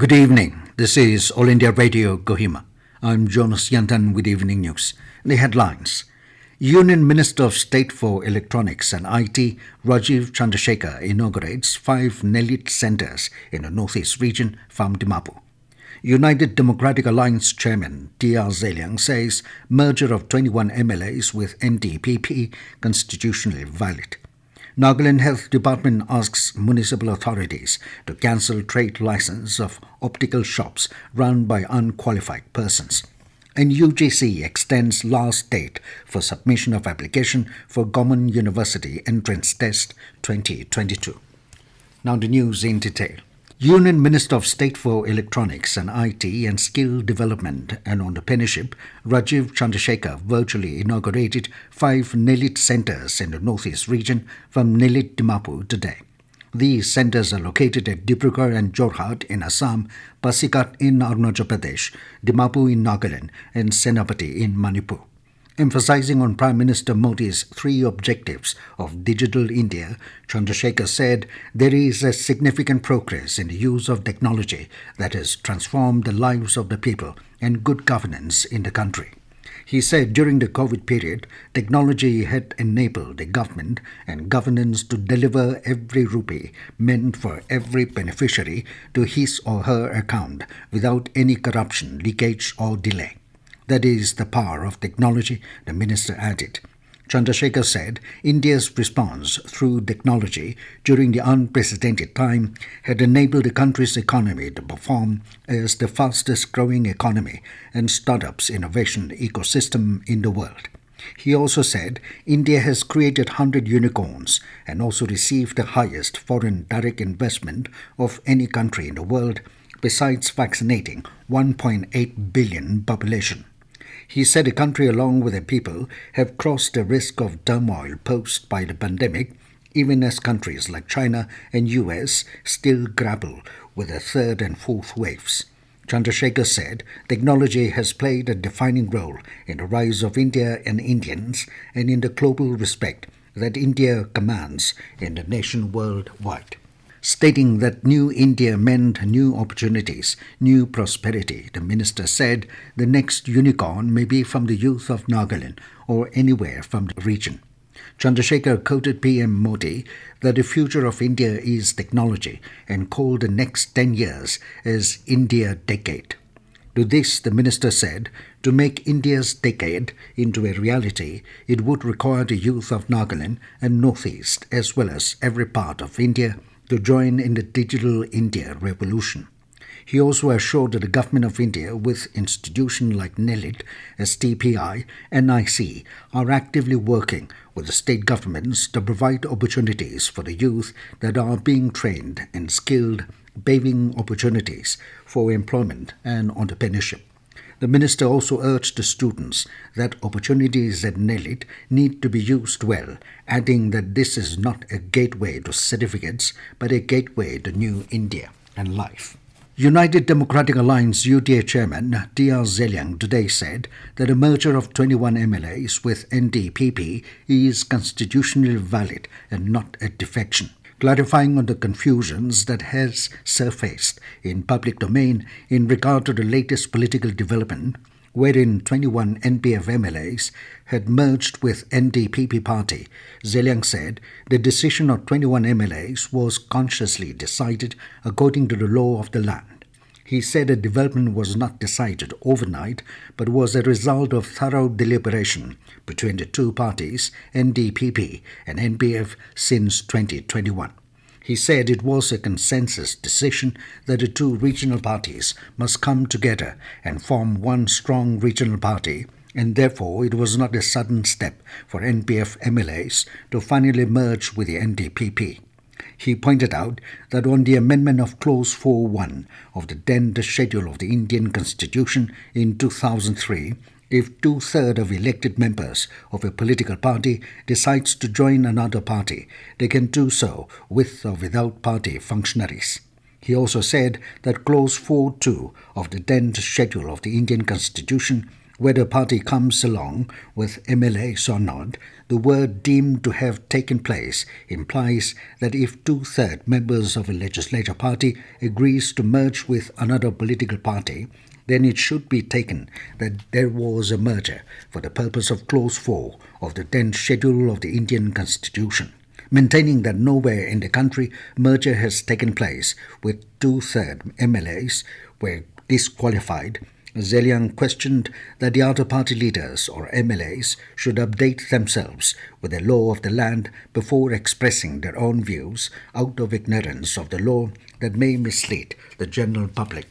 Good evening. This is All India Radio Kohima. I'm Jonas Yantan with Evening News. The headlines. Union Minister of State for Electronics and IT, Rajeev Chandrasekhar, inaugurates 5 NIELIT centers in the Northeast region from Dimapur. United Democratic Alliance Chairman Zeliang says merger of 21 MLAs with NDPP constitutionally valid. Nagaland Health Department asks municipal authorities to cancel trade license of optical shops run by unqualified persons. And UGC extends last date for submission of application for Government University Entrance Test 2022. Now the news in detail. Union Minister of State for Electronics and IT and Skill Development and Entrepreneurship, Rajeev Chandrasekhar, virtually inaugurated 5 NIELIT centers in the Northeast region from NIELIT Dimapur today. These centers are located at Dimapur and Jorhat in Assam, Pasikat in Arunachal Pradesh, Dimapur in Nagaland, and Senapati in Manipur. Emphasizing on Prime Minister Modi's 3 objectives of Digital India, Chandrasekhar said there is a significant progress in the use of technology that has transformed the lives of the people and good governance in the country. He said during the COVID period, technology had enabled the government and governance to deliver every rupee meant for every beneficiary to his or her account without any corruption, leakage or delay. That is the power of technology, the minister added. Chandrasekhar said India's response through technology during the unprecedented time had enabled the country's economy to perform as the fastest growing economy and startups innovation ecosystem in the world. He also said India has created 100 unicorns and also received the highest foreign direct investment of any country in the world, besides vaccinating 1.8 billion population. He said the country along with the people have crossed the risk of turmoil posed by the pandemic, even as countries like China and US still grapple with the 3rd and 4th waves. Chandrasekhar said technology has played a defining role in the rise of India and Indians and in the global respect that India commands in the nation worldwide. Stating that New India meant new opportunities, new prosperity, the minister said the next unicorn may be from the youth of Nagaland or anywhere from the region. Chandrasekhar quoted PM Modi that the future of India is technology and called the next 10 years as India Decade. To this, the minister said, to make India's decade into a reality, it would require the youth of Nagaland and Northeast as well as every part of India to join in the Digital India revolution. He also assured that the Government of India, with institutions like NIELIT, STPI, NIC, are actively working with the state governments to provide opportunities for the youth that are being trained and skilled, paving opportunities for employment and entrepreneurship. The minister also urged the students that opportunities at NIELIT need to be used well, adding that this is not a gateway to certificates, but a gateway to new India and life. United Democratic Alliance UTA Chairman Zeliang today said that a merger of 21 MLAs with NDPP is constitutionally valid and not a defection, clarifying on the confusions that has surfaced in public domain in regard to the latest political development, wherein 21 NPF MLAs had merged with NDPP party. Zeliang said the decision of 21 MLAs was consciously decided according to the law of the land. He said the development was not decided overnight, but was a result of thorough deliberation between the two parties, NDPP and NPF, since 2021. He said it was a consensus decision that the two regional parties must come together and form one strong regional party, and therefore it was not a sudden step for NPF MLAs to finally merge with the NDPP. He pointed out that on the amendment of Clause 4.1 of the 10th schedule of the Indian Constitution in 2003, if 2/3 of elected members of a political party decides to join another party, they can do so with or without party functionaries. He also said that Clause 4.2 of the 10th schedule of the Indian Constitution Whether party comes along with MLAs or not, the word deemed to have taken place implies that if two-thirds members of a legislative party agrees to merge with another political party, then it should be taken that there was a merger for the purpose of Clause 4 of the 10th Schedule of the Indian Constitution, maintaining that nowhere in the country merger has taken place with two-thirds MLAs were disqualified. Zeliang questioned that the other party leaders or MLAs should update themselves with the law of the land before expressing their own views out of ignorance of the law that may mislead the general public.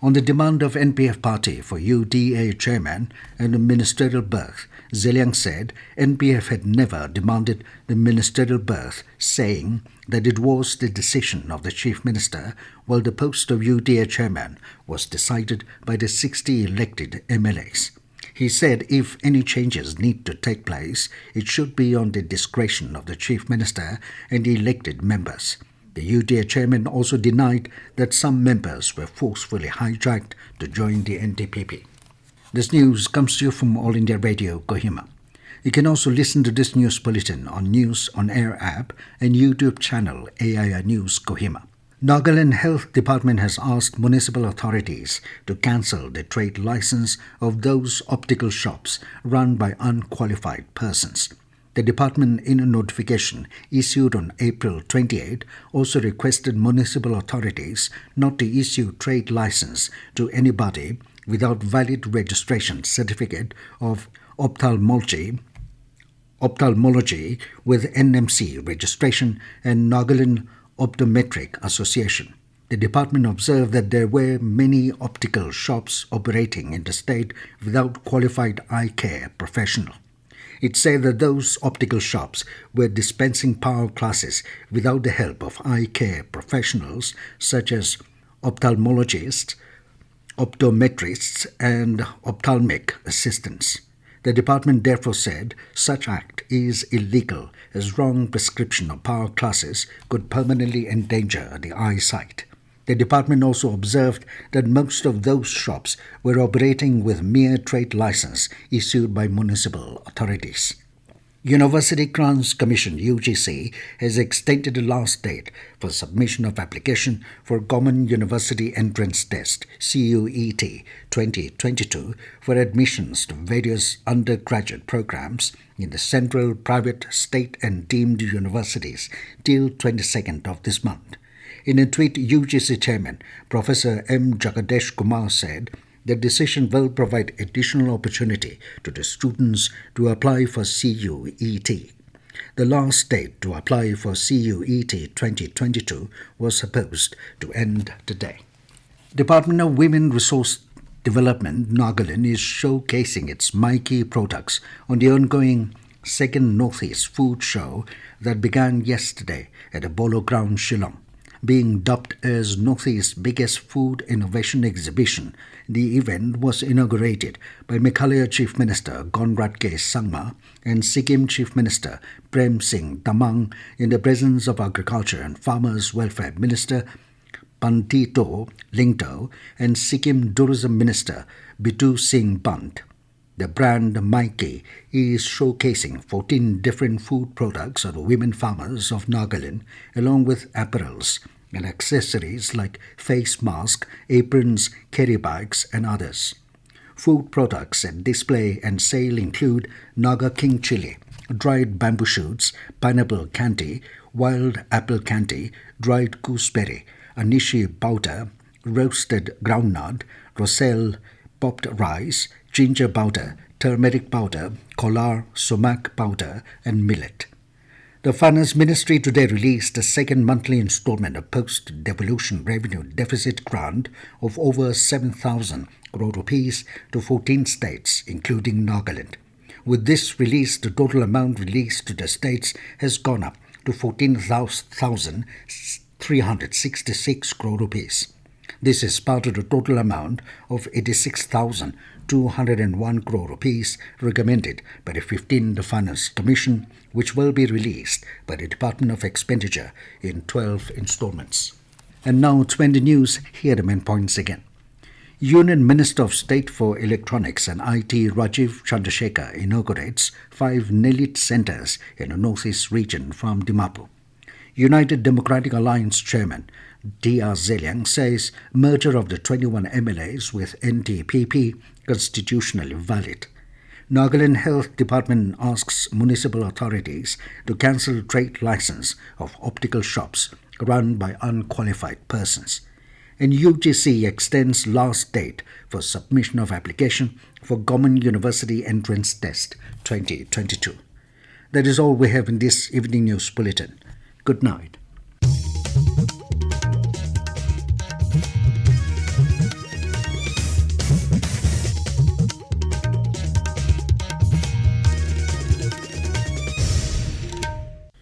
On the demand of NPF party for UTA Chairman and a ministerial berth, Zeliang said NPF had never demanded the ministerial berth, saying that it was the decision of the Chief Minister, while the post of UTA Chairman was decided by the 60 elected MLAs. He said if any changes need to take place, it should be on the discretion of the Chief Minister and the elected members. The UTA chairman also denied that some members were forcefully hijacked to join the NDPP. This news comes to you from All India Radio, Kohima. You can also listen to this news bulletin on News on Air app and YouTube channel AIR News Kohima. Nagaland Health Department has asked municipal authorities to cancel the trade license of those optical shops run by unqualified persons. The department, in a notification issued on April 28, also requested municipal authorities not to issue trade license to anybody without valid registration certificate of ophthalmology with NMC registration and Nagaland Optometric Association. The department observed that there were many optical shops operating in the state without qualified eye care professionals. It said that those optical shops were dispensing power classes without the help of eye care professionals such as ophthalmologists, optometrists, and ophthalmic assistants. The department therefore said such act is illegal as wrong prescription of power classes could permanently endanger the eyesight. The department also observed that most of those shops were operating with mere trade license issued by municipal authorities. University Grants Commission UGC has extended the last date for submission of application for Common University Entrance Test CUET 2022 for admissions to various undergraduate programs in the central, private, state and deemed universities till 22nd of this month. In a tweet, UGC Chairman Professor M. Jagadesh Kumar said the decision will provide additional opportunity to the students to apply for CUET. The last date to apply for CUET 2022 was supposed to end today. Department of Women Resource Development Nagaland is showcasing its Maiki products on the ongoing second Northeast Food Show that began yesterday at the Polo Ground, Shillong. Being dubbed as Northeast's biggest food innovation exhibition, the event was inaugurated by Meghalaya Chief Minister Conrad K. Sangma and Sikkim Chief Minister Prem Singh Tamang in the presence of Agriculture and Farmers Welfare Minister Pantito Lingto and Sikkim Tourism Minister Bitu Singh Bant. The brand Maiki is showcasing 14 different food products of the women farmers of Nagaland, along with apparels and accessories like face masks, aprons, carry bags, and others. Food products at display and sale include Naga King chili, dried bamboo shoots, pineapple candy, wild apple candy, dried gooseberry, anishi powder, roasted groundnut, roselle, popped rice, ginger powder, turmeric powder, kolar, sumac powder, and millet. The Finance Ministry today released the second monthly installment of post-devolution revenue deficit grant of over 7,000 crore rupees to 14 states, including Nagaland. With this release, the total amount released to the states has gone up to 14,366 crore rupees. This is part of the total amount of 86,201 crore rupees recommended by the 15th Finance Commission, which will be released by the Department of Expenditure in 12 installments. And now to end the news, here are the main points again. Union Minister of State for Electronics and IT Rajeev Chandrasekhar inaugurates 5 NIELIT centers in the northeast region from Dimapur. United Democratic Alliance Chairman Dr. Zeliang says merger of the 21 MLAs with NDPP constitutionally valid. Nagaland Health Department asks municipal authorities to cancel trade license of optical shops run by unqualified persons. And UGC extends last date for submission of application for Government University Entrance Test 2022. That is all we have in this evening news bulletin. Good night.